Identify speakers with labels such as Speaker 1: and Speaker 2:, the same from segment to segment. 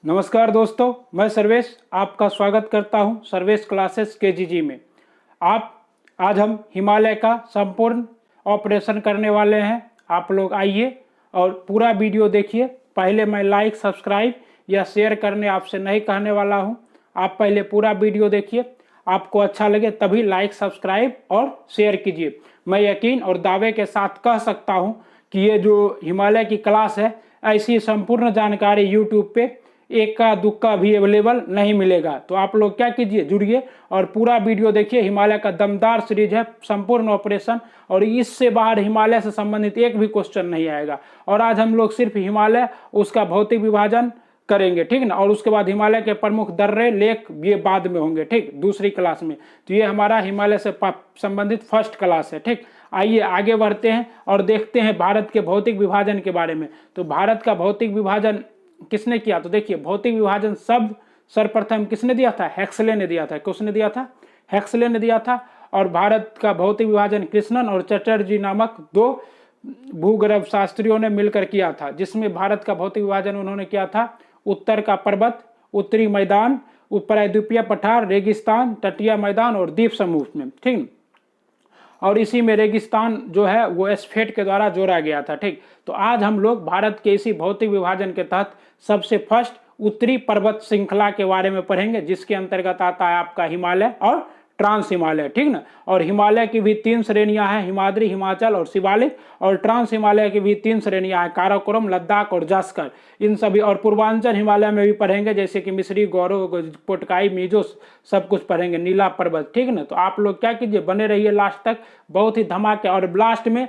Speaker 1: नमस्कार दोस्तों, मैं सर्वेश आपका स्वागत करता हूं सर्वेश क्लासेस केजीजी में। आज हम हिमालय का संपूर्ण ऑपरेशन करने वाले हैं। आप लोग आइए और पूरा वीडियो देखिए। पहले मैं लाइक, सब्सक्राइब या शेयर करने आपसे नहीं कहने वाला हूं। आप पहले पूरा वीडियो देखिए, आपको अच्छा लगे तभी लाइक, सब्सक्राइब और शेयर कीजिए। मैं यकीन और दावे के साथ कह सकता हूं कि ये जो हिमालय की क्लास है, ऐसी संपूर्ण जानकारी यूट्यूब पे एक का दुक्का भी अवेलेबल नहीं मिलेगा। तो आप लोग क्या कीजिए, जुड़िए और पूरा वीडियो देखिए। हिमालय का दमदार सीरीज है, संपूर्ण ऑपरेशन, और इससे बाहर हिमालय से संबंधित एक भी क्वेश्चन नहीं आएगा। और आज हम लोग सिर्फ हिमालय, उसका भौतिक विभाजन करेंगे, ठीक ना। और उसके बाद हिमालय के प्रमुख दर्रे, लेक, ये बाद में होंगे, ठीक, दूसरी क्लास में। तो ये हमारा हिमालय से संबंधित फर्स्ट क्लास है, ठीक। आइए आगे बढ़ते हैं और देखते हैं भारत के भौतिक विभाजन के बारे में। तो भारत का भौतिक विभाजन किसने किया? तो देखिए, भौतिक विभाजन शब्द सर्वप्रथम किसने दिया था? हेक्सले ने दिया था। किसने दिया था? हेक्सले ने दिया था। और भारत का भौतिक विभाजन कृष्णन और चटर्जी नामक दो भूगर्भ शास्त्रियों ने मिलकर किया था, जिसमें भारत का भौतिक विभाजन उन्होंने किया था उत्तर का पर्वत, उत्तरी मैदान, प्रायद्वीपीय पठार, रेगिस्तान, तटीय मैदान और द्वीप समूह में, ठीक। और इसी में रेगिस्तान जो है वो एस्फेट के द्वारा जोड़ा गया था, ठीक। तो आज हम लोग भारत के इसी भौतिक विभाजन के तहत सबसे फर्स्ट उत्तरी पर्वत श्रृंखला के बारे में पढ़ेंगे, जिसके अंतर्गत आता है आपका हिमालय और ट्रांस हिमालय, ठीक ना। और हिमालय की भी तीन श्रेणियां हैं, हिमाद्री, हिमाचल और शिवालिक। और ट्रांस हिमालय की भी तीन श्रेणियां हैं, काराकोरम, लद्दाख और जास्कर, इन सभी। और पूर्वांचल हिमालय में भी पढ़ेंगे, जैसे कि मिश्री, गौरव, पोटकाई, मीजो, सब कुछ पढ़ेंगे, नीला पर्वत, ठीक ना। तो आप लोग क्या कीजिए, बने रहिए लास्ट तक, बहुत ही धमाके। और लास्ट में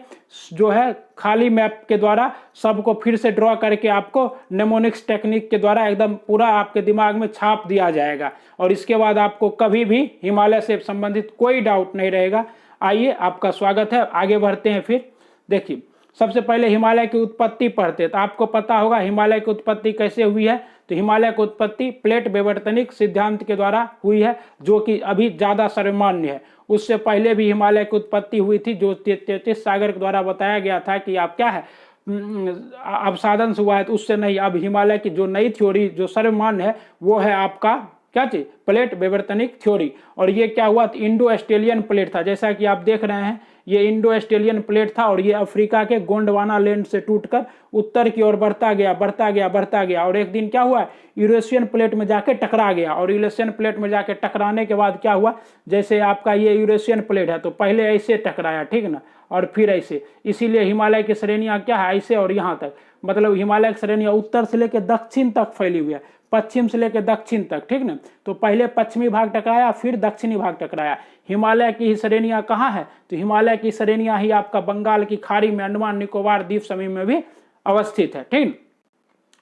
Speaker 1: जो है खाली मैप के द्वारा सबको फिर से ड्रॉ करके आपको नेमोनिक्स टेक्निक के द्वारा एकदम पूरा आपके दिमाग में छाप दिया जाएगा। और इसके बाद आपको कभी भी हिमालय से संबंधित कोई डाउट नहीं रहेगा। आइए, आपका स्वागत है, आगे बढ़ते हैं। फिर देखिए, सबसे पहले हिमालय की उत्पत्ति पढ़ते हैं। तो आपको पता होगा हिमालय की उत्पत्ति कैसे हुई है। तो हिमालय की उत्पत्ति प्लेट विवर्तनिक सिद्धांत के द्वारा हुई है, जो कि अभी ज्यादा सर्वमान्य है। उससे पहले भी हिमालय की उत्पत्ति हुई थी, जो तैतीस सागर के द्वारा बताया गया था कि आप क्या है अवसादन से हुआ है। तो उससे नहीं, अब हिमालय की जो नई थ्योरी जो सर्वमान्य है वो है आपका क्या चीज, प्लेट विवर्तनिक थ्योरी। और ये क्या हुआ, इंडो ऑस्ट्रेलियन प्लेट था, जैसा कि आप देख रहे हैं ये इंडो ऑस्ट्रेलियन प्लेट था। और ये अफ्रीका के गोंडवाना लैंड से टूटकर उत्तर की ओर बढ़ता गया, बढ़ता गया, बढ़ता गया। और एक दिन क्या हुआ, यूरेशियन प्लेट में जाके टकरा गया। और यूरेशियन प्लेट में जाके टकराने के बाद क्या हुआ, जैसे आपका ये यूरेशियन प्लेट है, तो पहले ऐसे टकराया, ठीक ना, और फिर ऐसे। इसीलिए हिमालय की श्रेणियां क्या है, ऐसे और यहाँ तक, मतलब हिमालय की श्रेणियां उत्तर से लेकर दक्षिण तक फैली हुई है, पश्चिम से लेकर दक्षिण तक, ठीक ना। तो पहले पश्चिमी भाग टकराया, फिर दक्षिणी भाग टकराया। हिमालय की श्रेणियां कहाँ है? तो हिमालय की श्रेणियां ही आपका बंगाल की खाड़ी में, अंडमान निकोबार द्वीप समूह में भी अवस्थित है, ठीक।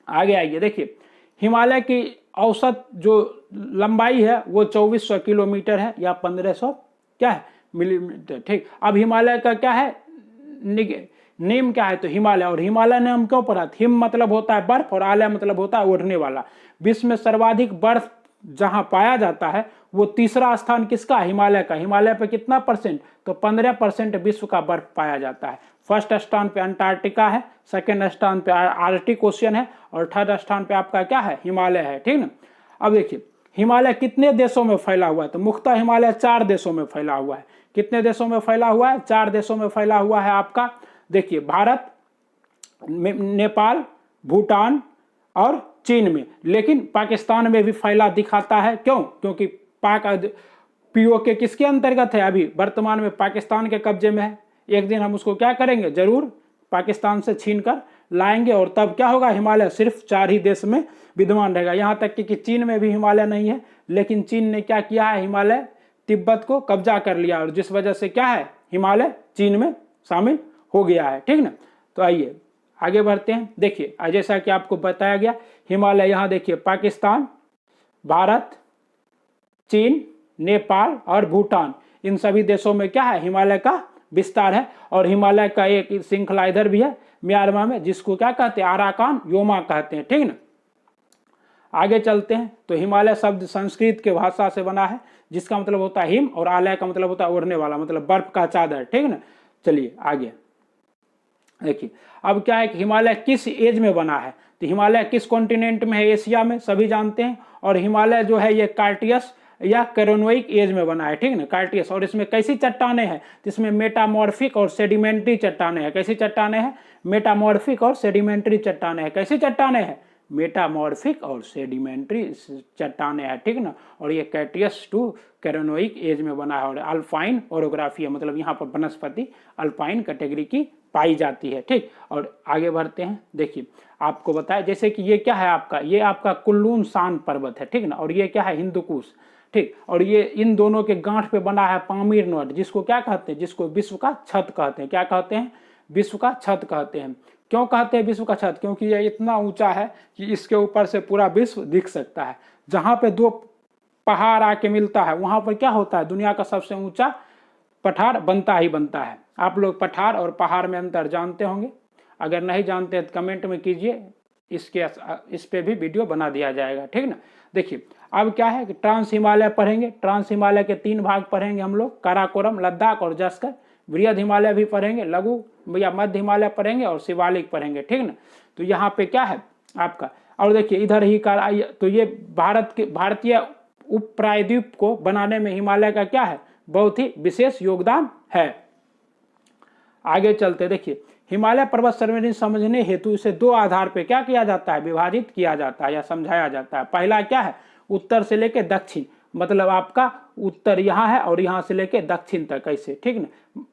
Speaker 1: आगे आइए, देखिए हिमालय की औसत जो लंबाई है वो 2400 किलोमीटर है, या 1500 क्या है मिलीमीटर, ठीक। अब हिमालय का क्या है नेम क्या है? तो हिमालय। और हिमालय नाम क्यों पड़ा? हिम मतलब होता है बर्फ और आलय मतलब होता है ओढ़ने वाला। विश्व में सर्वाधिक बर्फ जहां पाया जाता है वो तीसरा स्थान किसका? हिमालय का। हिमालय पे कितना परसेंट? तो 15% विश्व का बर्फ पाया जाता है। फर्स्ट स्थान पे अंटार्कटिका है, सेकेंड स्थान पे आर्कटिक ओशियन है, और थर्ड स्थान पे आपका क्या है? हिमालय है, ठीक ना। अब देखिए हिमालय कितने देशों में फैला हुआ है? तो मुख्यतः हिमालय 4 देशों में फैला हुआ है। कितने देशों में फैला हुआ है? 4 देशों में फैला हुआ है आपका। देखिए भारत, नेपाल, भूटान और चीन में। लेकिन पाकिस्तान में भी फैला दिखाता है, क्यों? क्योंकि पाक पीओके किसके अंतर्गत है? अभी वर्तमान में पाकिस्तान के कब्जे में है। एक दिन हम उसको क्या करेंगे, जरूर पाकिस्तान से छीन कर लाएंगे, और तब क्या होगा, हिमालय सिर्फ 4 ही देश में विद्यमान रहेगा। यहां तक कि चीन में भी हिमालय नहीं है, लेकिन चीन ने क्या किया है, हिमालय तिब्बत को कब्जा कर लिया, और जिस वजह से क्या है, हिमालय चीन में शामिल हो गया है, ठीक ना। तो आइए आगे बढ़ते हैं। देखिए जैसा कि आपको बताया गया, हिमालय यहाँ देखिए पाकिस्तान, भारत, चीन, नेपाल और भूटान, इन सभी देशों में क्या है, हिमालय का विस्तार है। और हिमालय का एक श्रृंखला इधर भी है म्यांमार में, जिसको क्या कहते हैं, अराकान योमा कहते हैं, ठीक ना। आगे चलते हैं। तो हिमालय शब्द संस्कृत के भाषा से बना है, जिसका मतलब होता है हिम, और आलय का मतलब होता है ओढ़ने वाला, मतलब बर्फ का चादर, ठीक ना। चलिए आगे देखिए, अब क्या है कि हिमालय किस एज में बना है? तो हिमालय किस कॉन्टिनेंट में है? एशिया में, सभी जानते हैं। और हिमालय जो है ये कार्टियस या कैरोनोइक एज में बना है, ठीक है ना, कार्टियस। और इसमें कैसी चट्टाने हैं? तो इसमें मेटामॉर्फिक और सेडिमेंट्री चट्टाने हैं। कैसी चट्टाने हैं? मेटामॉर्फिक और सेडिमेंट्री चट्टाने हैं। कैसी चट्टाने हैं? मेटामॉर्फिक और सेडिमेंट्री चट्टाने हैं, ठीक ना। और ये कार्टियस टू कैरोनोइक एज में बना है। और अल्पाइन ओरोग्राफी है, मतलब यहाँ पर वनस्पति अल्पाइन कैटेगरी की पाई जाती है, ठीक। और आगे बढ़ते हैं। देखिए आपको बताया जैसे कि ये क्या है आपका, ये आपका कुल्लू शान पर्वत है, ठीक ना। और ये क्या है? हिंदुकुश, ठीक। और ये इन दोनों के गांठ पे बना है पामीर नोट, जिसको क्या कहते हैं? जिसको विश्व का छत कहते हैं। क्या कहते हैं? विश्व का छत कहते हैं। क्यों कहते हैं विश्व का छत? क्योंकि यह इतना ऊंचा है कि इसके ऊपर से पूरा विश्व दिख सकता है। जहां पे दो पहाड़ आके मिलता है वहां पर क्या होता है? दुनिया का सबसे ऊंचा पठार बनता ही बनता है। आप लोग पठार और पहाड़ में अंतर जानते होंगे, अगर नहीं जानते तो कमेंट में कीजिए, इस पे भी वीडियो बना दिया जाएगा, ठीक ना। देखिए अब क्या है कि ट्रांस हिमालय पढ़ेंगे। ट्रांस हिमालय के 3 भाग पढ़ेंगे हम लोग, काराकोरम, लद्दाख और जस्कर। बृहद हिमालय भी पढ़ेंगे, लघु या मध्य हिमालय पढ़ेंगे और शिवालिक पढ़ेंगे, ठीक ना। तो यहाँ पे क्या है आपका, और देखिए इधर ही तो ये भारतीय उप प्रायद्वीप को बनाने में हिमालय का क्या है? बहुत ही विशेष योगदान है। आगे चलते देखिए, हिमालय पर्वत श्रेणी समझने हेतु इसे 2 आधार पे क्या किया जाता है? विभाजित किया जाता है या समझाया जाता है। पहला क्या है? उत्तर से लेके दक्षिण, मतलब आपका उत्तर यहाँ है और यहाँ से लेके दक्षिण तक, कैसे, ठीक ना।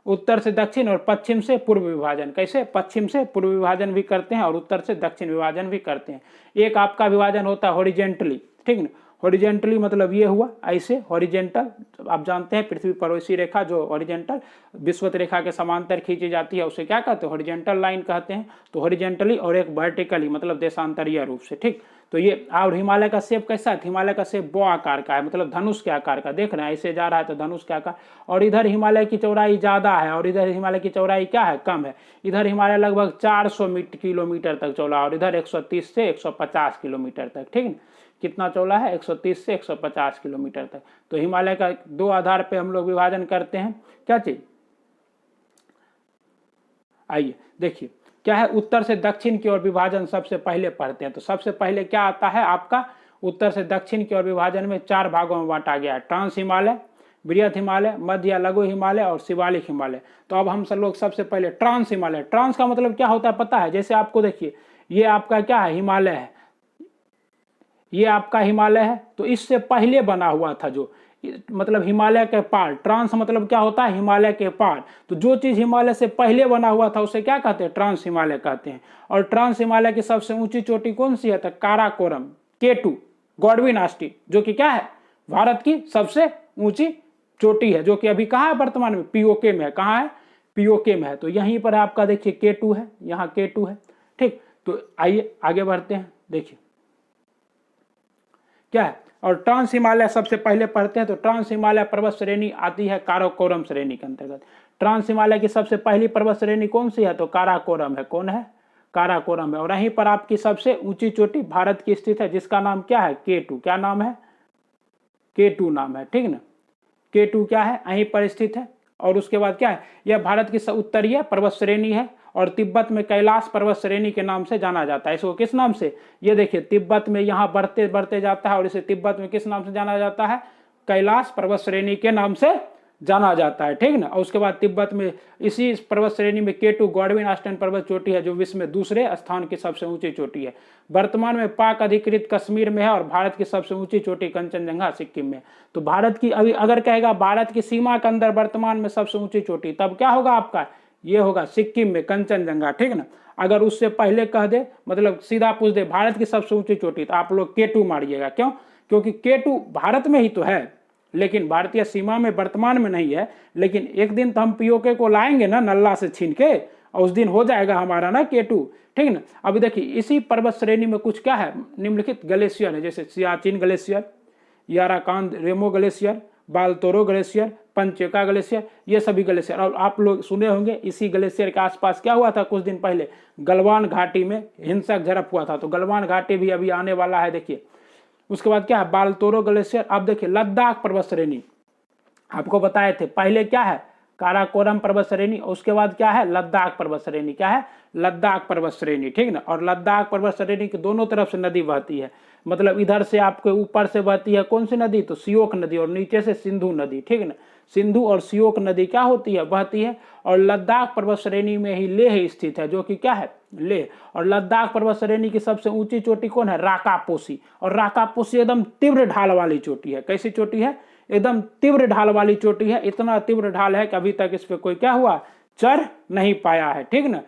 Speaker 1: उत्तर से दक्षिण और पश्चिम से पूर्व विभाजन। कैसे? पश्चिम से पूर्व विभाजन भी करते हैं और उत्तर से दक्षिण विभाजन भी करते हैं। एक आपका विभाजन होता है हॉरिजेंटली, ठीक ना। हॉरिजेंटली मतलब ये हुआ ऐसे, हॉरिजेंटल आप जानते हैं पृथ्वी पर वैसी रेखा जो हॉरिजेंटल विषुवत रेखा के समांतर खींची जाती है उसे क्या कहते हैं? हॉरिजेंटल लाइन कहते हैं। तो हॉरिजेंटली, और एक वर्टिकली मतलब देशांतरीय रूप से, ठीक। तो ये, और हिमालय का शेप कैसा है? हिमालय का शेप बो आकार का है, मतलब धनुष के आकार का। देख रहे हैं ऐसे जा रहा है तो धनुष के आकार। और इधर हिमालय की चौड़ाई ज्यादा है और इधर हिमालय की चौड़ाई क्या है? कम है। इधर हिमालय लगभग 400 किलोमीटर तक चौड़ा और इधर 130 से 150 किलोमीटर तक, ठीक है। कितना चौड़ा है? 130 से 150 किलोमीटर तक। तो हिमालय का 2 आधार पे हम लोग विभाजन करते हैं। क्या चीज? आइए देखिए क्या है, उत्तर से दक्षिण की ओर विभाजन सबसे पहले पढ़ते हैं। तो सबसे पहले क्या आता है आपका? उत्तर से दक्षिण की ओर विभाजन में 4 भागों में बांटा गया है। ट्रांस हिमालय, बृहद हिमालय, मध्य या लघु हिमालय और शिवालिक हिमालय। तो अब हम सब लोग सबसे पहले ट्रांस हिमालय। ट्रांस का मतलब क्या होता है पता है? जैसे आपको देखिए ये आपका क्या है? हिमालय है, ये आपका हिमालय है। तो इससे पहले बना हुआ था जो, मतलब हिमालय के पार। ट्रांस मतलब क्या होता है? हिमालय के पार। तो जो चीज हिमालय से पहले बना हुआ था उसे क्या कहते हैं? ट्रांस हिमालय कहते हैं। और ट्रांस हिमालय की सबसे ऊंची चोटी कौन सी है? तो काराकोरम, K2 गॉडविन आस्टी, जो कि क्या है? भारत की सबसे ऊंची चोटी है, जो कि अभी कहाँ है? वर्तमान में पीओके में है। कहाँ है? पीओके में है। तो यहीं पर आपका देखिए K2 है, यहाँ K2 है, ठीक। तो आइए आगे बढ़ते हैं। देखिए क्या है, और ट्रांस हिमालय सबसे पहले पढ़ते हैं। तो ट्रांस हिमालय पर्वत श्रेणी आती है काराकोरम श्रेणी के अंतर्गत। ट्रांस हिमालय की सबसे पहली पर्वत श्रेणी कौन सी है? तो काराकोरम है। कौन है? काराकोरम है। और यहीं पर आपकी सबसे ऊंची चोटी भारत की स्थित है, जिसका नाम क्या है? K2। क्या नाम है? K2 नाम है, ठीक ना। K2 क्या है? यहीं पर स्थित है। और उसके बाद क्या है? यह भारत की उत्तरीय पर्वत श्रेणी है और तिब्बत में कैलाश पर्वत श्रेणी के नाम से जाना जाता है। इसको किस नाम से? ये देखिए तिब्बत में यहाँ बढ़ते बढ़ते जाता है और इसे तिब्बत में किस नाम से जाना जाता है? कैलाश पर्वत श्रेणी के नाम से जाना जाता है, ठीक ना। और उसके बाद तिब्बत में इसी पर्वत श्रेणी में K2 गॉडविन आस्टन पर्वत चोटी है, जो विश्व में दूसरे स्थान की सबसे ऊंची चोटी है। वर्तमान में पाक अधिकृत कश्मीर में है और भारत की सबसे ऊंची चोटी कंचनजंगा सिक्किम में। तो भारत की, अभी अगर कहेगा भारत की सीमा के अंदर वर्तमान में सबसे ऊंची चोटी, तब क्या होगा आपका? ये होगा सिक्किम में कंचनजंगा, ठीक ना। अगर उससे पहले कह दे, मतलब सीधा पूछ दे भारत की सबसे ऊंची चोटी, तो आप लोग K2 मारिएगा। क्यों? क्योंकि K2 भारत में ही तो है, लेकिन भारतीय सीमा में वर्तमान में नहीं है। लेकिन एक दिन तो हम पीओके को लाएंगे ना नल्ला से छीन के, और उस दिन हो जाएगा हमारा ना K2, ठीक ना। अभी देखिए इसी पर्वत श्रेणी में कुछ क्या है? निम्नलिखित ग्लेशियर है, जैसे सियाचिन ग्लेशियर, याराकांद रेमो ग्लेशियर, बालतोरो ग्लेशियर, पंचेका ग्लेशियर, ये सभी ग्लेशियर। और आप लोग सुने होंगे इसी ग्लेशियर के आसपास क्या हुआ था कुछ दिन पहले? गलवान घाटी में हिंसक झड़प हुआ था। तो गलवान घाटी भी अभी आने वाला है, देखिए। उसके बाद क्या है? बालतोरो ग्लेशियर। अब देखिए लद्दाख पर्वत श्रेणी, आपको बताए थे पहले क्या है? काराकोरम पर्वत श्रेणी, उसके बाद क्या है? लद्दाख पर्वत श्रेणी। क्या है? लद्दाख पर्वत श्रेणी, ठीक ना। और लद्दाख पर्वत श्रेणी के दोनों तरफ से नदी बहती है, मतलब इधर से आपके ऊपर से बहती है कौन सी नदी, तो सियोक नदी, और नीचे से सिंधु नदी, ठीक ना। सिंधु और सियोक नदी क्या होती है, बहती है। और लद्दाख पर्वत श्रेणी में ही लेह स्थित है, जो कि क्या है, लेह। और लद्दाख पर्वत श्रेणी की सबसे ऊंची चोटी कौन है, राकापोसी। और राकापोसी एकदम तीव्र ढाल वाली चोटी है। कैसी चोटी है, एकदम तीव्र ढाल वाली चोटी है। इतना तीव्र ढाल है कि अभी तक इस पे कोई क्या हुआ, चढ़ नहीं पाया है, ठीक ना।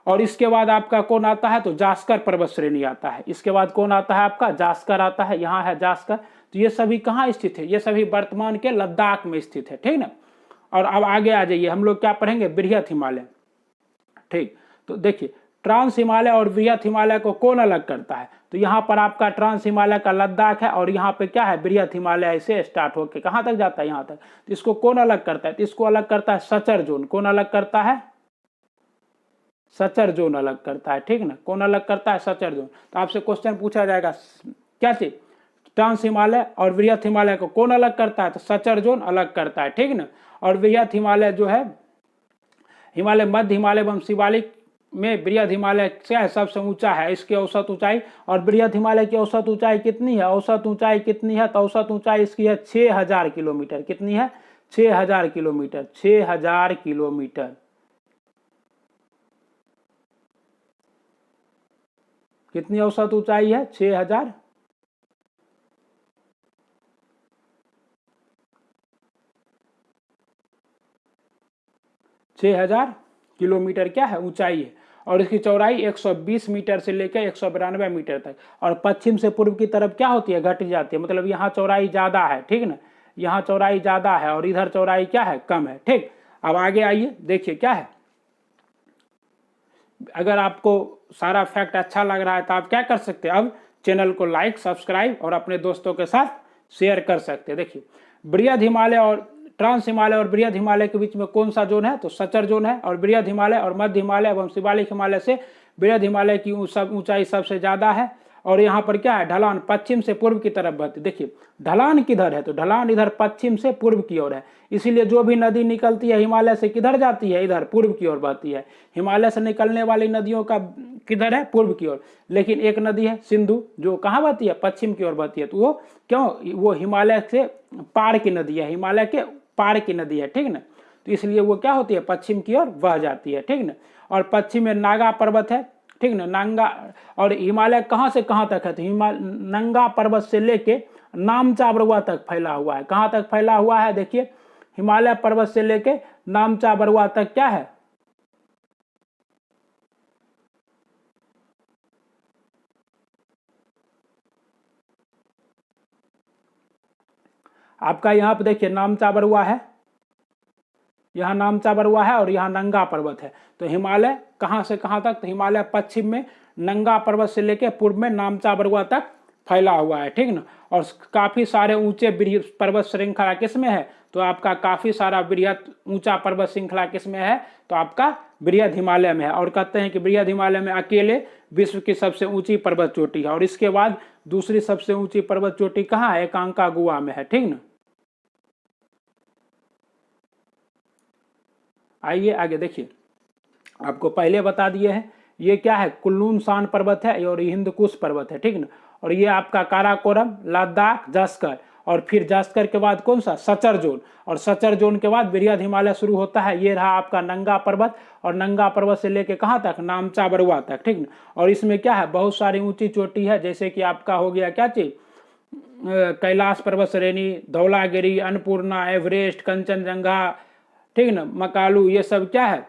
Speaker 1: और इसके बाद आपका कौन आता है, तो जास्कर पर्वत श्रेणी आता है। इसके बाद कौन आता है आपका, जास्कर आता है, यहाँ है जास्कर। तो ये सभी कहाँ स्थित है, ये सभी वर्तमान के लद्दाख में स्थित है, ठीक ना। और अब आगे आ जाइए, हम लोग क्या पढ़ेंगे, बृहत हिमालय, ठीक। तो देखिए ट्रांस हिमालय और बृहत हिमालय को कौन अलग करता है, तो यहाँ पर आपका ट्रांस हिमालय का लद्दाख है, और यहाँ पे क्या है, बृहत हिमालय से स्टार्ट होकर कहाँ तक जाता है, यहाँ तक। तो इसको कौन अलग करता है, तो इसको अलग करता है सचर जोन। कौन अलग करता है, सचर जोन अलग करता है, ठीक ना। कौन अलग करता है, सचर जोन। तो आपसे क्वेश्चन पूछा जाएगा क्या चीज, ट्रांस हिमालय और बृहत हिमालय को कौन अलग करता है, तो सचर जोन अलग करता है, ठीक ना। और बृहत हिमालय जो है, हिमालय मध्य हिमालय एवं शिवालिक में बृहद हिमालय क्या है, सबसे ऊंचा है, इसकी औसत ऊंचाई। और बृहद हिमालय की औसत ऊंचाई कितनी है, औसत ऊंचाई कितनी है, तो औसत ऊंचाई इसकी है 6000 किलोमीटर। कितनी है, 6000 किलोमीटर, 6000 किलोमीटर। कितनी औसत ऊंचाई है, 6000। किलोमीटर क्या है, ऊंचाई है। और इसकी चौड़ाई 120 मीटर से लेकर 192 मीटर तक। और पश्चिम से पूर्व की तरफ क्या होती है, घट जाती है, मतलब यहाँ चौड़ाई ज्यादा है, ठीक ना। यहाँ चौड़ाई ज्यादा है और इधर चौड़ाई क्या है, कम है, ठीक। अब आगे आइए, देखिए क्या है। अगर आपको सारा फैक्ट अच्छा लग रहा है तो आप क्या कर सकते हैं, अब चैनल को लाइक, सब्सक्राइब और अपने दोस्तों के साथ शेयर कर सकते हैं। देखिए बृहद हिमालय और ट्रांस हिमालय और बृहद हिमालय के बीच में कौन सा जोन है, तो सचर जोन है। और बृहद हिमालय और मध्य हिमालय एवं शिवालिक हिमालय से बृहद हिमालय की ऊंचाई सबसे ज्यादा है। और यहाँ पर क्या है, ढलान पश्चिम से पूर्व की तरफ बहती। देखिए ढलान किधर है, तो ढलान इधर पश्चिम से पूर्व की ओर है। इसीलिए जो भी नदी निकलती है हिमालय से किधर जाती है, इधर पूर्व की ओर बहती है। हिमालय से निकलने वाली नदियों का किधर है, पूर्व की ओर। लेकिन एक नदी है सिंधु, जो कहाँ बहती है, पश्चिम की ओर बहती है। तो वो क्यों, वो हिमालय से पार की नदी है, हिमालय के पार की नदी है, ठीक ना। तो इसलिए वो क्या होती है, पश्चिम की ओर बह जाती है, ठीक ना। और पश्चिम में नागा पर्वत है, ठीक ना, नंगा। और हिमालय कहाँ से कहाँ तक है, तो नंगा पर्वत से लेके नामचा बरुआ तक फैला हुआ है। कहाँ तक फैला हुआ है, देखिए हिमालय पर्वत से लेके नामचा बरुआ तक क्या है, आपका यहाँ पे देखिए नामचा बरुआ है, यहाँ नामचा बरुआ है और यहाँ नंगा पर्वत है। तो हिमालय कहाँ से कहाँ तक, तो हिमालय पश्चिम में नंगा पर्वत से लेके पूर्व में नामचा बरुआ तक फैला हुआ है, ठीक ना। और काफी सारे ऊंचे पर्वत श्रृंखला किस में है, तो आपका काफी सारा बृहद ऊंचा पर्वत श्रृंखला किस में है, तो आपका बृहद हिमालय में है। और कहते हैं कि बृहद हिमालय में अकेले विश्व की सबसे ऊंची पर्वत चोटी है। और इसके बाद दूसरी सबसे ऊंची पर्वत चोटी कहाँ है, एकांकागुआ में है, ठीक ना। आइए आगे देखिए, आपको पहले बता दिए हैं ये क्या है, कुल्लून शान पर्वत है और हिंदकुश पर्वत है, ठीक ना। और ये आपका काराकोरम, लद्दाख, जास्कर। और फिर जास्कर के बाद कौन सा, सचर जोन। और सचर जोन के बाद बृहद हिमालय शुरू होता है। ये रहा आपका नंगा पर्वत, और नंगा पर्वत से लेके कहाँ तक, नामचा बरुआ तक, ठीक ना। और इसमें क्या है, बहुत सारी ऊंची चोटी है, जैसे कि आपका हो गया क्या चीज, कैलाश पर्वत श्रेणी, धौलागिरी, अन्नपूर्णा, एवरेस्ट, कंचनजंगा, ठीक ना, मकालू। ये सब क्या है,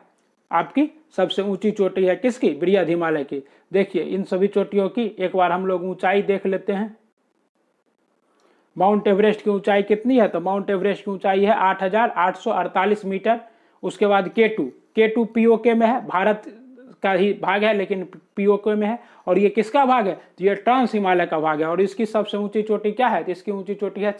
Speaker 1: आपकी सबसे ऊंची चोटी है, किसकी, बृहद हिमालय की। देखिए इन सभी चोटियों की एक बार हम लोग ऊंचाई देख लेते हैं। माउंट एवरेस्ट की ऊंचाई कितनी है, तो माउंट एवरेस्ट की ऊंचाई है 8848 मीटर। उसके बाद केटू पीओके में है, भारत का ही भाग है लेकिन पीओके में है। और ये किसका भाग है, तो ये ट्रांस हिमालय का भाग है। और इसकी सबसे ऊंची चोटी क्या है, तो इसकी ऊंची चोटी है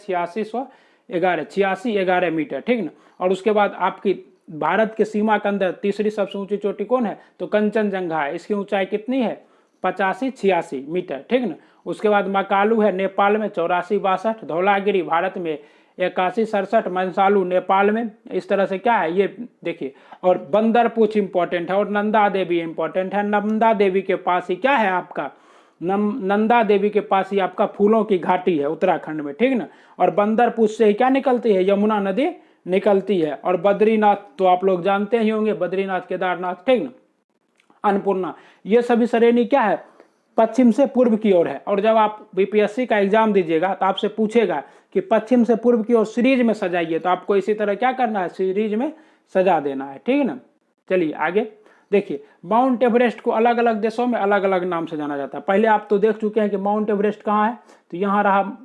Speaker 1: 8611 मीटर, ठीक ना। और उसके बाद आपकी भारत के सीमा के अंदर तीसरी सबसे ऊंची चोटी कौन है, तो कंचनजंगा है। इसकी ऊंचाई कितनी है, 85-86 मीटर, ठीक ना। उसके बाद मकालू है नेपाल में 84-62, धौलागिरी भारत में 81, 67 मंसालू नेपाल में। इस तरह से क्या है ये देखिए। और बंदरपूछ इंपॉर्टेंट है और नंदा देवी इंपॉर्टेंट है। नंदा देवी के पास ही क्या है आपका, नंदा देवी के पास ही आपका फूलों की घाटी है उत्तराखंड में, ठीक ना। और बंदरपूछ से ही क्या निकलती है, यमुना नदी निकलती है। और बद्रीनाथ तो आप लोग जानते ही होंगे, बद्रीनाथ, केदारनाथ, ठीक ना, अन्नपूर्णा, ये सभी श्रेणी क्या है, पश्चिम से पूर्व की ओर है। और जब आप बीपीएससी का एग्जाम दीजिएगा तो आपसे पूछेगा कि पश्चिम से पूर्व की ओर सीरीज में सजाइए, तो आपको इसी तरह क्या करना है, सीरीज में सजा देना है, ठीक है ना। चलिए आगे देखिए, माउंट एवरेस्ट को अलग अलग देशों में अलग अलग नाम से जाना जाता है। पहले आप तो देख चुके हैं कि माउंट एवरेस्ट कहाँ है, तो यहाँ रहा,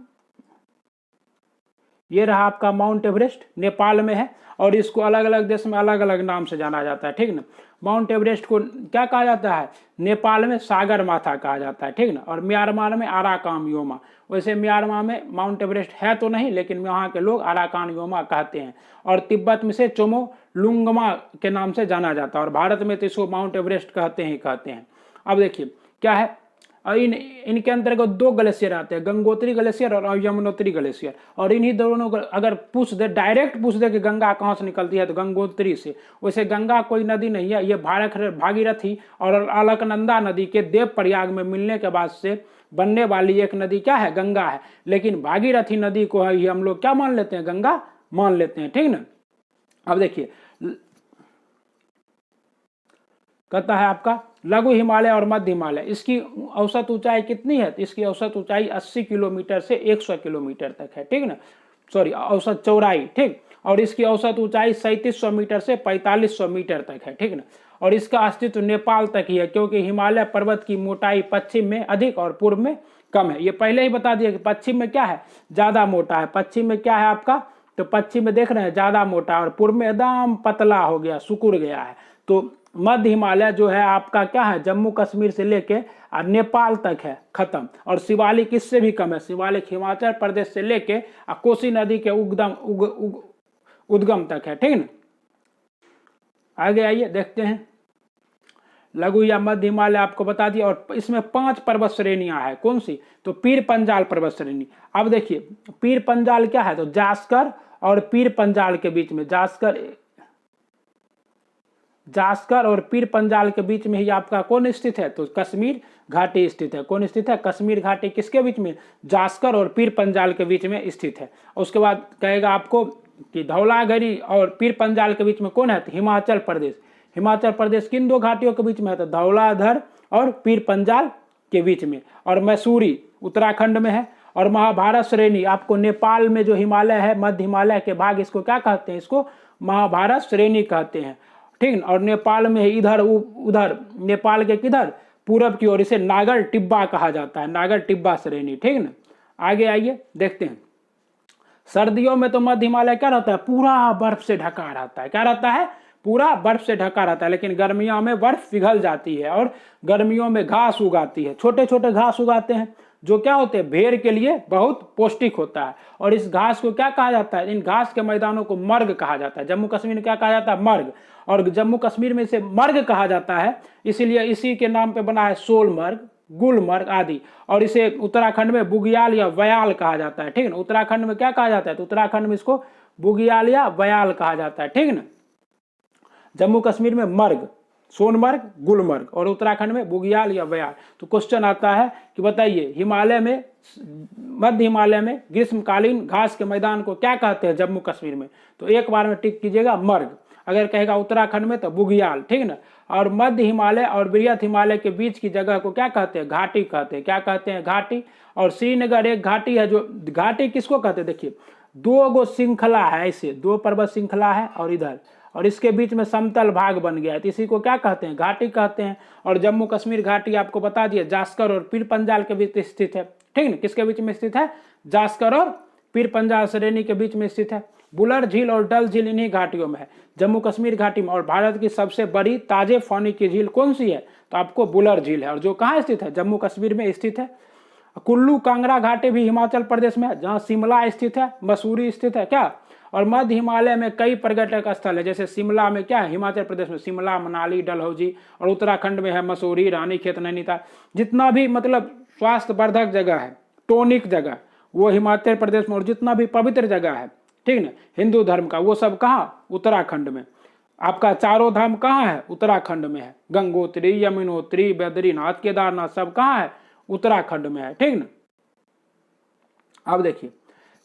Speaker 1: ये रहा आपका माउंट एवरेस्ट, नेपाल में है। और इसको अलग अलग देश में अलग अलग नाम से जाना जाता है, ठीक ना। माउंट एवरेस्ट को क्या कहा जाता है, नेपाल में सागर माथा कहा जाता है, ठीक ना। और म्यांमार में अराकान योमा। वैसे म्यांमार में माउंट एवरेस्ट है तो नहीं, लेकिन वहाँ के लोग अराकान योमा कहते हैं। और तिब्बत में से चोमो लुंगमा के नाम से जाना जाता है। और भारत में तो इसको माउंट एवरेस्ट कहते हैं। अब देखिए क्या है, इनके अंतर्गत दो ग्लेशियर आते हैं, गंगोत्री ग्लेशियर और यमुनोत्री ग्लेशियर। और इन्हीं दोनों को अगर पूछ दे, डायरेक्ट पूछ दे कि गंगा कहाँ से निकलती है, तो गंगोत्री से। वैसे गंगा कोई नदी नहीं है, ये भागीरथी और अलकनंदा नदी के देव प्रयाग में मिलने के बाद से बनने वाली एक नदी क्या है, गंगा है। लेकिन भागीरथी नदी को ही हम लोग क्या मान लेते हैं, गंगा मान लेते हैं, ठीक ना। अब देखिए कहता है आपका लघु हिमालय और मध्य हिमालय, इसकी औसत ऊंचाई कितनी है, तो इसकी औसत ऊंचाई 80 किलोमीटर से 100 किलोमीटर तक है, ठीक ना, सॉरी औसत चौड़ाई, ठीक। और इसकी औसत ऊंचाई 3700 मीटर से 4500 मीटर तक है, ठीक ना। और इसका अस्तित्व नेपाल तक ही है, क्योंकि हिमालय पर्वत की मोटाई पश्चिम में अधिक और पूर्व में कम है। ये पहले ही बता दिया कि पश्चिम में क्या है, ज्यादा मोटा है। पश्चिम में क्या है आपका, तो पश्चिम में देख रहे हैं ज्यादा मोटा है, और पूर्व में एकदम पतला हो गया, सिकुड़ गया है। तो मध्य हिमालय जो है आपका क्या है, जम्मू कश्मीर से लेके नेपाल तक है खत्म। और शिवालिक इससे भी कम है, शिवालिक हिमाचल प्रदेश से लेके कोसी नदी के उद्गम तक है, ठीक ना। आगे आइए देखते हैं, लघु या मध्य हिमालय आपको बता दिया। और इसमें 5 पर्वत श्रेणियां हैं, कौन सी, तो पीर पंजाल पर्वत श्रेणी। अब देखिए पीर पंजाल क्या है, तो जास्कर और पीर पंजाल के बीच में, जास्कर और पीर पंजाल के बीच में ही आपका कौन स्थित है, तो कश्मीर घाटी स्थित है। कौन स्थित है, कश्मीर घाटी किसके बीच में, जास्कर और पीर पंजाल के बीच में स्थित है। उसके बाद कहेगा आपको कि धौलागिरी और पीर पंजाल के बीच में कौन है, तो हिमाचल प्रदेश। हिमाचल प्रदेश किन दो घाटियों के बीच में है, तो धौलाधर और पीर पंजाल के बीच में। और मैसूरी उत्तराखंड में है। और महाभारत श्रेणी आपको नेपाल में जो हिमालय है, मध्य हिमालय के भाग, इसको क्या कहते हैं, इसको महाभारत श्रेणी कहते हैं, ठीक ना। और नेपाल में इधर उधर, नेपाल के किधर, पूरब की ओर, इसे नागर टिब्बा कहा जाता है, नागर टिब्बा श्रेणी, ठीक ना। आगे आइए देखते हैं, सर्दियों में तो मध्य हिमालय क्या रहता है, पूरा बर्फ से ढका रहता है, क्या रहता है, पूरा बर्फ से ढका रहता है। लेकिन गर्मियों में बर्फ पिघल जाती है और गर्मियों में घास उगाती है, छोटे छोटे घास उगाते हैं, जो क्या होते हैं, भेड़ के लिए बहुत पौष्टिक होता है। और इस घास को क्या कहा जाता है, इन घास के मैदानों को मर्ग कहा जाता है। जम्मू कश्मीर में क्या कहा जाता है, मर्ग। और जम्मू कश्मीर में इसे मर्ग कहा जाता है, इसीलिए इसी के नाम पे बना है सोलमर्ग, गुलमर्ग आदि। और इसे उत्तराखंड में बुग्याल या व्याल कहा जाता है, ठीक है ना। उत्तराखंड में क्या कहा जाता है, तो उत्तराखंड में इसको बुग्याल या व्याल कहा जाता है, ठीक है ना। जम्मू कश्मीर में मर्ग, सोनमर्ग, गुलमर्ग, और उत्तराखंड में बुग्याल या व्याल। तो क्वेश्चन आता है कि बताइए हिमालय में, मध्य हिमालय में ग्रीष्मकालीन घास के मैदान को क्या कहते हैं जम्मू कश्मीर में, तो एक बार में टिक कीजिएगा मर्ग। अगर कहेगा उत्तराखंड में तो बुग्याल, ठीक ना। और मध्य हिमालय और बृहत हिमालय के बीच की जगह को क्या कहते हैं, घाटी कहते हैं, क्या कहते हैं, घाटी। और श्रीनगर एक घाटी है, जो घाटी किसको कहते हैं, देखिए 2 गो श्रृंखला है, ऐसे 2 पर्वत श्रृंखला है और इधर, और इसके बीच में समतल भाग बन गया है, तो इसी को क्या कहते हैं, घाटी कहते हैं। और जम्मू कश्मीर घाटी आपको बता दिया जास्कर और पीर पंजाल के बीच स्थित है, ठीक ना। किसके बीच में स्थित है, जास्कर और पीर पंजाल श्रेणी के बीच में स्थित है। बुलर झील और डल झील इन्हीं घाटियों में है, जम्मू कश्मीर घाटी में। और भारत की सबसे बड़ी ताजे पानी की झील कौन सी है, तो आपको बुलर झील है, और जो कहाँ स्थित है, जम्मू कश्मीर में स्थित है। कुल्लू कांगड़ा घाटी भी हिमाचल प्रदेश में है, जहाँ शिमला स्थित है, मसूरी स्थित है, क्या। और मध्य हिमालय में कई पर्यटक स्थल है, जैसे शिमला में क्या है, हिमाचल प्रदेश में शिमला, मनाली, डलहौजी। और उत्तराखंड में है मसूरी, रानीखेत, नैनीताल। जितना भी मतलब स्वास्थ्यवर्धक जगह है, टॉनिक जगह, वो हिमाचल प्रदेश में। और जितना भी पवित्र जगह है, ठीक ना, हिंदू धर्म का, वो सब कहाँ, उत्तराखंड में। आपका चारों धाम कहाँ है, उत्तराखंड में है। गंगोत्री, यमुनोत्री, बद्रीनाथ, केदारनाथ सब कहाँ है, उत्तराखंड में है, ठीक ना। अब देखिए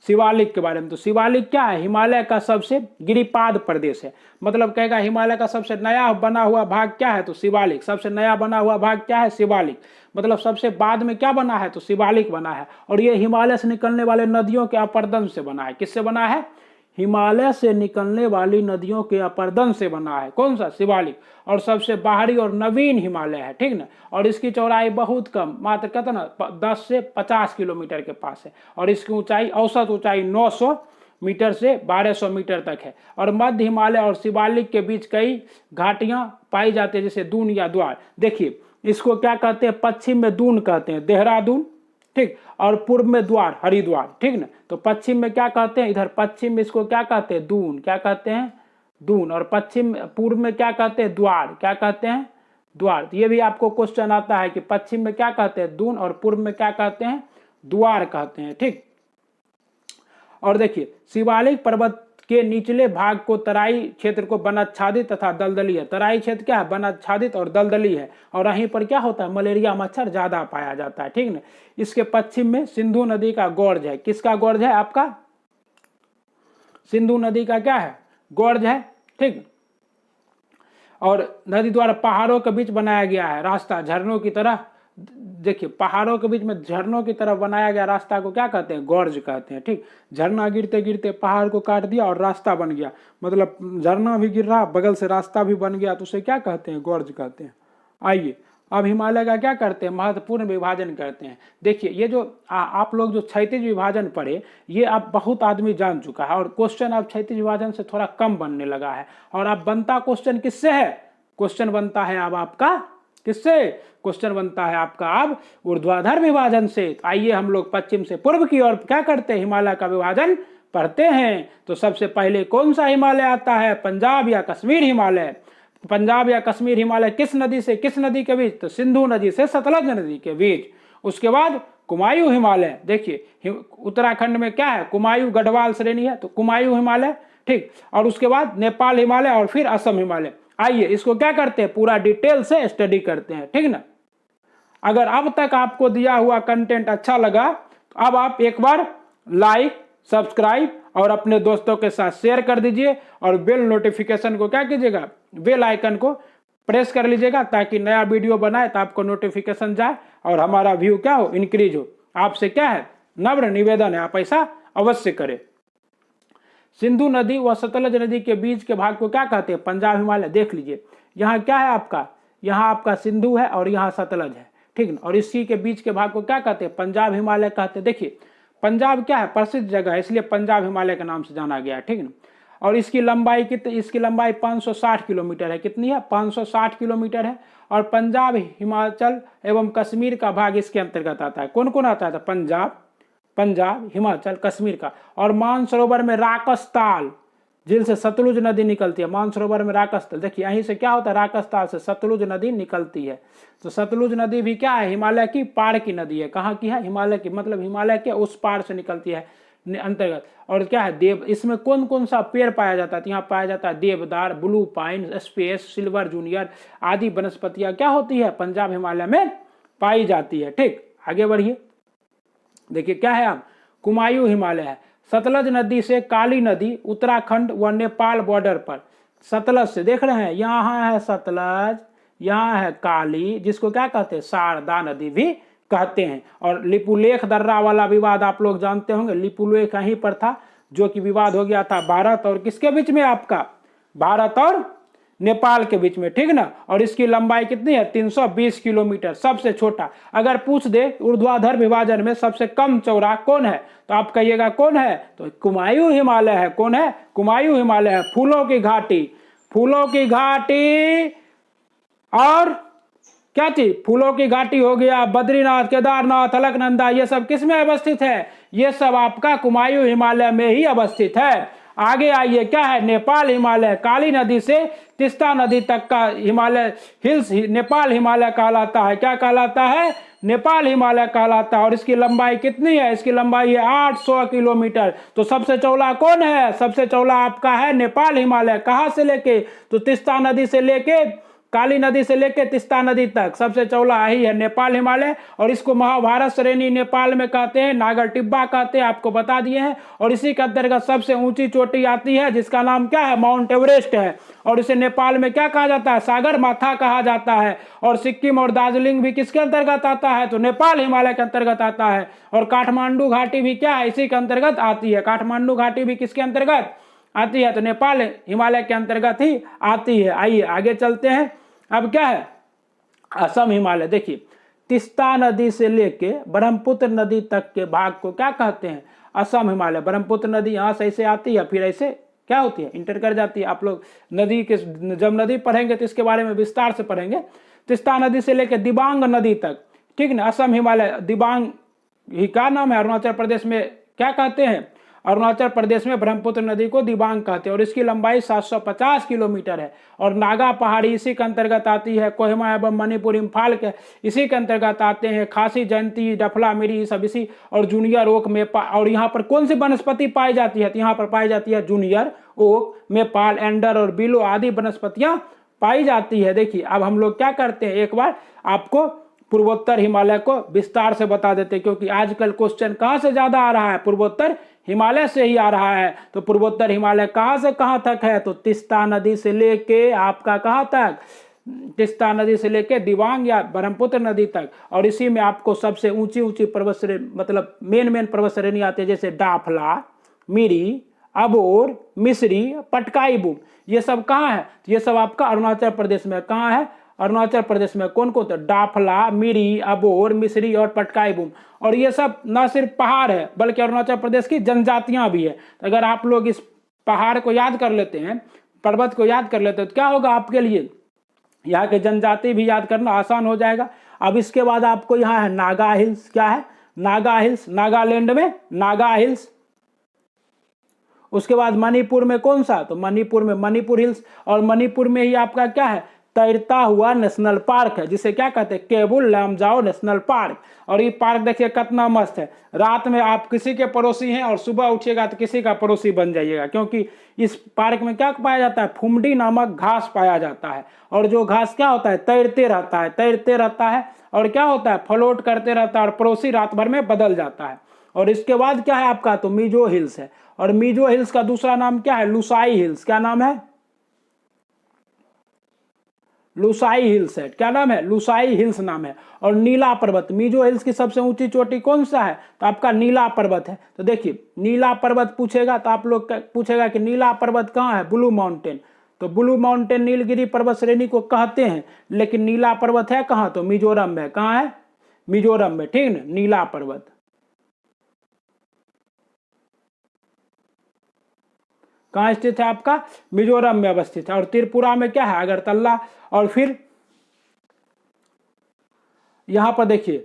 Speaker 1: शिवालिक के बारे में, तो शिवालिक क्या है, हिमालय का सबसे गिरिपाद प्रदेश है। मतलब कहेगा हिमालय का सबसे नया बना हुआ भाग क्या है, तो शिवालिक। सबसे नया बना हुआ भाग क्या है, शिवालिक। मतलब सबसे बाद में क्या बना है, तो शिवालिक बना है। और ये हिमालय से निकलने वाले नदियों के अपर्दन से बना है। किससे बना है, हिमालय से निकलने वाली नदियों के अपर्दन से बना है। कौन सा, शिवालिक। और सबसे बाहरी और नवीन हिमालय है, ठीक ना। और इसकी चौड़ाई बहुत कम, मात्र कहते ना 10 से 50 किलोमीटर के पास है। और इसकी ऊंचाई, औसत ऊंचाई 900 मीटर से 1200 मीटर तक है। और मध्य हिमालय और शिवालिक के बीच कई घाटियां पाई जाती है, जैसे दून या द्वार। देखिए इसको क्या कहते हैं, पश्चिम में दून कहते हैं, देहरादून, ठीक। और पूर्व में द्वार, हरिद्वार, ठीक ना। तो पश्चिम में क्या कहते हैं, इधर पश्चिम में इसको क्या कहते हैं, दून, क्या कहते हैं, दून। और पश्चिम पूर्व में क्या कहते हैं, द्वार, क्या कहते हैं, द्वार। तो ये भी आपको क्वेश्चन आता है कि पश्चिम में क्या कहते हैं, दून, और पूर्व में क्या कहते हैं, द्वार कहते हैं, ठीक। और देखिए शिवालिक पर्वत के निचले भाग को तराई क्षेत्र को वनाच्छादित तथा दलदली है। तराई क्षेत्र क्या है, वनाच्छादित और दलदली है। और वहीं पर क्या होता है, मलेरिया मच्छर ज्यादा पाया जाता है, ठीक ना। इसके पश्चिम में सिंधु नदी का गोर्ज है। किसका गोर्ज है, आपका सिंधु नदी का क्या है, गोर्ज है, ठीक। और नदी द्वारा पहाड़ों के बीच बनाया गया है रास्ता, झरनों की तरह। देखिए पहाड़ों के बीच में झरनों की तरफ बनाया गया रास्ता को क्या कहते हैं, गोर्ज कहते हैं, ठीक। झरना गिरते गिरते पहाड़ को काट दिया और रास्ता बन गया। मतलब झरना भी गिर रहा, बगल से रास्ता भी बन गया, तो उसे क्या कहते हैं, गोर्ज कहते हैं। आइए अब हिमालय का क्या करते हैं, महत्वपूर्ण विभाजन करते हैं। देखिए ये जो आप लोग जो क्षैतिज विभाजन पढ़े, ये अब बहुत आदमी जान चुका है। और क्वेश्चन अब क्षैतिज विभाजन से थोड़ा कम बनने लगा है। और अब बनता क्वेश्चन किससे है, क्वेश्चन बनता है अब आपका किससे, क्वेश्चन बनता है आपका अब ऊर्ध्वाधर विभाजन से। आइए हम लोग पश्चिम से पूर्व की ओर क्या करते हैं, हिमालय का विभाजन पढ़ते हैं। तो सबसे पहले कौन सा हिमालय आता है, पंजाब या कश्मीर हिमालय। पंजाब या कश्मीर हिमालय किस नदी से किस नदी के बीच, तो सिंधु नदी से सतलज नदी के बीच। उसके बाद कुमायूं हिमालय। देखिए उत्तराखंड में क्या है, कुमायूं गढ़वाल श्रेणी है, तो कुमायूं हिमालय, ठीक। और उसके बाद नेपाल हिमालय और फिर असम हिमालय। आइए इसको क्या करते हैं, पूरा डिटेल से स्टडी करते हैं, ठीक ना। अगर अब तक आपको दिया हुआ कंटेंट अच्छा लगा तो अब आप एक बार लाइक, सब्सक्राइब और अपने दोस्तों के साथ शेयर कर दीजिए। और बेल नोटिफिकेशन को क्या कीजिएगा, बेल आइकन को प्रेस कर लीजिएगा, ताकि नया वीडियो बनाए तो आपको नोटिफिकेशन जाए और हमारा व्यू क्या हो, इंक्रीज हो। आपसे क्या है, नम्र निवेदन है, आप ऐसा अवश्य करें। सिंधु नदी व सतलज नदी के बीच के भाग को क्या कहते हैं, पंजाब हिमालय। देख लीजिए यहाँ क्या है आपका, यहाँ आपका सिंधु है और यहाँ सतलज है, ठीक ना। और इसी के बीच के भाग को क्या कहते हैं, पंजाब हिमालय कहते हैं। देखिए पंजाब क्या है, प्रसिद्ध जगह है, इसलिए पंजाब हिमालय के नाम से जाना गया है, ठीक ना। और इसकी लंबाई कितनी, इसकी लंबाई 560 किलोमीटर है। कितनी है, 560 किलोमीटर है। और पंजाब, हिमाचल एवं कश्मीर का भाग इसके अंतर्गत आता है। कौन कौन आता है, पंजाब, हिमाचल, कश्मीर का। और मानसरोवर में राकस झील से सतलुज नदी निकलती है। मानसरोवर में राकस ताल, देखिए यहीं से क्या होता है, राकस ताल से सतलुज नदी निकलती है। तो सतलुज नदी भी क्या है, हिमालय की पार की नदी है। कहाँ की है, हिमालय की, मतलब हिमालय के उस पार से निकलती है अंतर्गत। और क्या है, देव, इसमें कौन कौन सा पेड़ पाया जाता है, तो यहाँ पाया जाता है देवदार, blue pine, space, silver junior आदि वनस्पतियां क्या होती है, पंजाब हिमालय में पाई जाती है, ठीक। आगे बढ़िए, देखिए क्या है, अब कुमायूं हिमालय है। सतलज नदी से काली नदी उत्तराखंड व नेपाल बॉर्डर पर, सतलज से देख रहे हैं, यहाँ है सतलज, यहाँ है काली, जिसको क्या कहते हैं, शारदा नदी भी कहते हैं। और लिपुलेख दर्रा वाला विवाद आप लोग जानते होंगे, लिपुलेख यहीं पर था, जो कि विवाद हो गया था भारत और किसके बीच में, आपका भारत और नेपाल के बीच में, ठीक ना। और इसकी लंबाई कितनी है, 320 किलोमीटर, सबसे छोटा। अगर पूछ दे ऊर्ध्वाधर विभाजन में सबसे कम चौड़ा कौन है, तो आप कहिएगा कौन है, तो कुमायूं हिमालय है। कौन है, कुमायूं हिमालय है। फूलों की घाटी, फूलों की घाटी और क्या चीज, फूलों की घाटी हो गया, बद्रीनाथ, केदारनाथ, अलकनंदा, ये सब किस में अवस्थित है, ये सब आपका कुमायूं हिमालय में ही अवस्थित है। आगे आइए, क्या है, नेपाल हिमालय, काली नदी से तीस्ता नदी तक का हिमालय हिल्स नेपाल हिमालय कहलाता है। क्या कहलाता है, नेपाल हिमालय कहलाता है। और इसकी लंबाई कितनी है, इसकी लंबाई है 800 किलोमीटर। तो सबसे चौड़ा कौन है, सबसे चौड़ा आपका है नेपाल हिमालय। कहाँ से लेके, तो तीस्ता नदी से लेके, काली नदी से लेके तीस्ता नदी तक सबसे चौड़ा ही है नेपाल हिमालय। और इसको महाभारत श्रेणी नेपाल में कहते हैं, नागर टिब्बा कहते हैं, आपको बता दिए हैं। और इसी के अंतर्गत सबसे ऊंची चोटी आती है जिसका नाम क्या है, माउंट एवरेस्ट है। और इसे नेपाल में क्या कहा जाता है, सागर माथा कहा जाता है। और सिक्किम और दार्जिलिंग भी किसके अंतर्गत आता है, तो नेपाल हिमालय के अंतर्गत आता है। और काठमांडू घाटी भी क्या है, इसी के अंतर्गत आती है। काठमांडू घाटी भी किसके अंतर्गत आती है, तो नेपाल हिमालय के अंतर्गत ही आती है। आइए आगे चलते हैं। अब क्या है, असम हिमालय। देखिए, तीस्ता नदी से लेके ब्रह्मपुत्र नदी तक के भाग को क्या कहते हैं, असम हिमालय। ब्रह्मपुत्र नदी यहाँ से ऐसे आती है, फिर ऐसे क्या होती है, इंटर कर जाती है। आप लोग नदी के जब नदी पढ़ेंगे तो इसके बारे में विस्तार से पढ़ेंगे। तीस्ता नदी से लेकर दिबांग नदी तक, ठीक ना, असम हिमालय। दिबांग ही क्या नाम है, अरुणाचल प्रदेश में क्या कहते हैं, अरुणाचल प्रदेश में ब्रह्मपुत्र नदी को दिबांग कहते हैं। और इसकी लंबाई 750 किलोमीटर है। और नागा पहाड़ी इसी के अंतर्गत आती है। कोहिमा एवं मणिपुर, इम्फाल के इसी के अंतर्गत आते हैं। खासी, जयंती, डफला, मिरी सब इसी। और जूनियर ओक में और यहाँ पर कौन सी वनस्पति पाई जाती है, तो यहाँ पर पाई जाती है जूनियर ओक, मेपाल, एंडर और बिलो आदि वनस्पतियां पाई जाती है। देखिए, अब हम लोग क्या करते हैं, एक बार आपको पूर्वोत्तर हिमालय को विस्तार से बता देते हैं, क्योंकि आजकल क्वेश्चन कहाँ से ज्यादा आ रहा है, पूर्वोत्तर हिमालय से ही आ रहा है। तो पूर्वोत्तर हिमालय कहाँ से कहाँ तक है, तो तीस्ता नदी से लेके आपका कहाँ तक, तीस्ता नदी से लेके दिबांग या ब्रह्मपुत्र नदी तक। और इसी में आपको सबसे ऊंची ऊंची पर्वत श्रेणी, मतलब मेन पर्वत श्रेणी आती है, जैसे डाफला, मिरी, अबोर, मिश्री, पटकाई बूम। ये सब कहाँ है, ये सब आपका अरुणाचल प्रदेश में। कहाँ है, अरुणाचल प्रदेश में। कौन कौन, तो डाफला, मिरी, अबोर, मिश्री और पटकाई बूम। और ये सब न सिर्फ पहाड़ है बल्कि अरुणाचल प्रदेश की जनजातियां भी है। तो अगर आप लोग इस पहाड़ को याद कर लेते हैं, पर्वत को याद कर लेते हैं, तो क्या होगा आपके लिए, यहाँ के जनजाति भी याद करना आसान हो जाएगा। अब इसके बाद आपको यहाँ है नागा हिल्स। क्या है, नागा हिल्स, नागालैंड में नागा हिल्स। उसके बाद मणिपुर में कौन सा, तो मणिपुर में मणिपुर हिल्स। और मणिपुर में ही आपका क्या है, तैरता हुआ नेशनल पार्क है, जिसे क्या कहते हैं, केबुल लामजाओ नेशनल पार्क। और ये पार्क देखिए कितना मस्त है। रात में आप किसी के पड़ोसी हैं और सुबह उठिएगा तो किसी का पड़ोसी बन जाइएगा, क्योंकि इस पार्क में क्या पाया जाता है, फुमडी नामक घास पाया जाता है। और जो घास क्या होता है, तैरते रहता है, तैरते रहता है। और क्या होता है, फ्लोट करते रहता है, और पड़ोसी रात भर में बदल जाता है। और इसके बाद क्या है आपका, तो मिजो हिल्स है। और मिजो हिल्स का दूसरा नाम क्या है, लुसाई हिल्स। क्या नाम है, लुसाई हिल्स है। क्या नाम है, लुसाई हिल्स नाम है। और नीला पर्वत, मिजो हिल्स की सबसे ऊंची चोटी कौन सा है, तो आपका नीला पर्वत है। तो देखिए, नीला पर्वत पूछेगा तो आप लोग पूछेगा कि नीला पर्वत कहाँ है, ब्लू माउंटेन। तो ब्लू माउंटेन नीलगिरी पर्वत श्रेणी को कहते हैं, लेकिन नीला पर्वत है कहाँ, तो मिजोरम में। कहाँ है, मिजोरम में, ठीक ना, नीला पर्वत कहाँ स्थित है आपका, मिजोरम में अवस्थित है। और त्रिपुरा में क्या है, अगरतला। और फिर यहां पर देखिए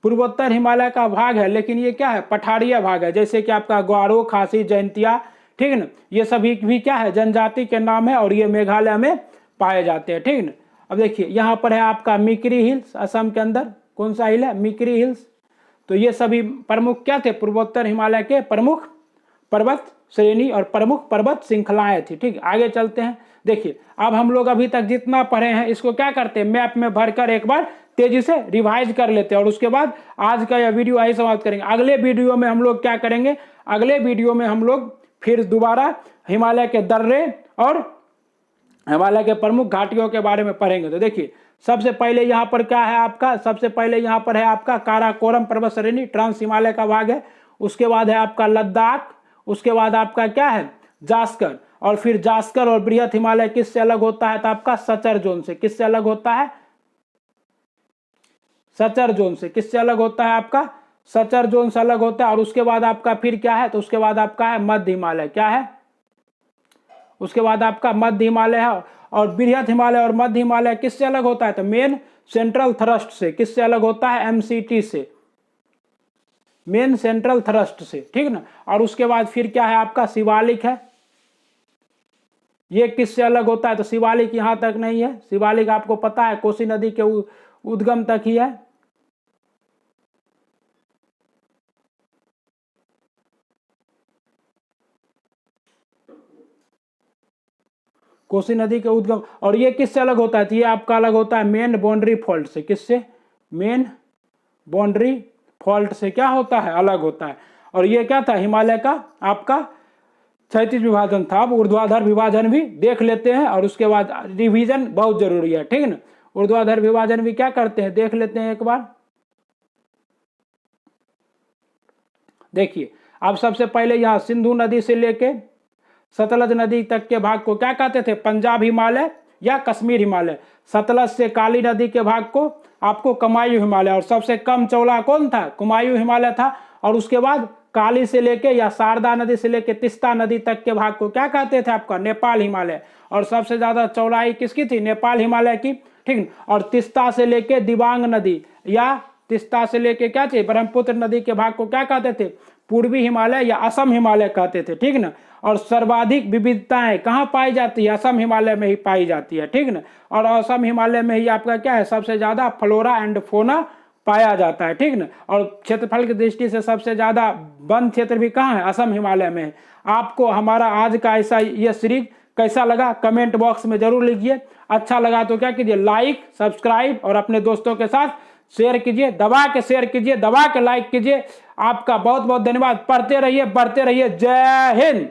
Speaker 1: पूर्वोत्तर हिमालय का भाग है, लेकिन ये क्या है, पठारिया भाग है। जैसे कि आपका ग्वारो, खासी, जयंतिया, ठीक है ना, ये सभी भी क्या है, जनजाति के नाम है। और ये मेघालय में पाए जाते हैं, ठीक है ना। अब देखिए यहाँ पर है आपका मिकरी हिल्स, असम के अंदर कौन सा हिल है, मिकरी हिल्स। तो ये सभी प्रमुख क्या थे, पूर्वोत्तर हिमालय के प्रमुख पर्वत श्रेणी और प्रमुख पर्वत श्रृंखलाएं थी। ठीक, आगे चलते हैं। देखिए, अब हम लोग अभी तक जितना पढ़े हैं इसको क्या करते हैं, मैप में भरकर एक बार तेजी से रिवाइज कर लेते हैं। और उसके बाद आज का यह वीडियो यही समाप्त करेंगे। अगले वीडियो में हम लोग क्या करेंगे, अगले वीडियो में हम लोग फिर दोबारा हिमालय के दर्रे और हिमालय के प्रमुख घाटियों के बारे में पढ़ेंगे। तो देखिए, सबसे पहले यहाँ पर क्या है आपका, सबसे पहले यहाँ पर है आपका काराकोरम पर्वत श्रेणी, ट्रांस हिमालय का भाग है। उसके बाद है आपका लद्दाख। उसके बाद आपका क्या है, जास्कर। और फिर जास्कर और बृहत हिमालय किससे अलग होता है, तो आपका सचर जोन से। किससे अलग होता है, सचर जोन से। किससे अलग होता है आपका, सचर जोन से अलग होता है। और उसके बाद आपका फिर क्या है, तो उसके बाद आपका है मध्य हिमालय। क्या है, उसके बाद आपका मध्य हिमालय है। और बृहत हिमालय और मध्य हिमालय किससे अलग होता है, तो मेन सेंट्रल थ्रस्ट से। किससे अलग होता है, एमसीटी से। मेन सेंट्रल थ्रस्ट से, ठीक ना। और उसके बाद फिर क्या है आपका शिवालिक है, ये किससे अलग होता है, तो शिवालिक यहां तक नहीं है, शिवालिक आपको पता है कोसी नदी के उद्गम तक ही है। कोसी नदी के उद्गम, और ये किससे अलग होता है, तो ये आपका अलग होता है मेन बाउंड्री फॉल्ट से। किससे, मेन बाउंड्री फॉल्ट से क्या होता है, अलग होता है। और ये क्या था, हिमालय का आपका क्षैतिज विभाजन था। अब ऊर्ध्वाधर विभाजन भी देख लेते हैं, और उसके बाद रिवीजन बहुत जरूरी है, ठीक है ना। ऊर्ध्वाधर विभाजन भी क्या करते हैं, देख लेते हैं एक बार। देखिए, अब सबसे पहले यहाँ सिंधु नदी से लेके सतलज नदी तक के भाग को क्या कहते थे, पंजाब हिमालय या कश्मीर हिमालय। सतलज से काली नदी के भाग को आपको कुमायूं हिमालय, और सबसे कम चौड़ा कौन था, कुमायूं हिमालय था। और उसके बाद काली से लेके या शारदा नदी से लेके तिस्ता नदी तक के भाग को क्या कहते थे आपका, नेपाल हिमालय। और सबसे ज्यादा चौड़ाई किसकी थी, नेपाल हिमालय की, ठीक। और तिस्ता से लेके दिबांग नदी या तिस्ता से लेके क्या चाहिए, ब्रह्मपुत्र नदी के भाग को क्या कहते थे, पूर्वी हिमालय या असम हिमालय कहते थे, ठीक ना। और सर्वाधिक विविधताएं कहाँ पाई जाती है, असम हिमालय में ही पाई जाती है, ठीक ना। और असम हिमालय में ही आपका क्या है, सबसे ज्यादा फ्लोरा एंड फोना पाया जाता है, ठीक ना। और क्षेत्रफल की दृष्टि से सबसे ज्यादा वन क्षेत्र भी कहाँ है, असम हिमालय में है। आपको हमारा आज का ऐसा ये सीरीज कैसा लगा, कमेंट बॉक्स में जरूर लिखिए। अच्छा लगा तो क्या कीजिए, लाइक सब्सक्राइब और अपने दोस्तों के साथ शेयर कीजिए, दबा के शेयर कीजिए, दबा के लाइक कीजिए। आपका बहुत बहुत धन्यवाद। पढ़ते रहिए, बढ़ते रहिए। जय हिंद।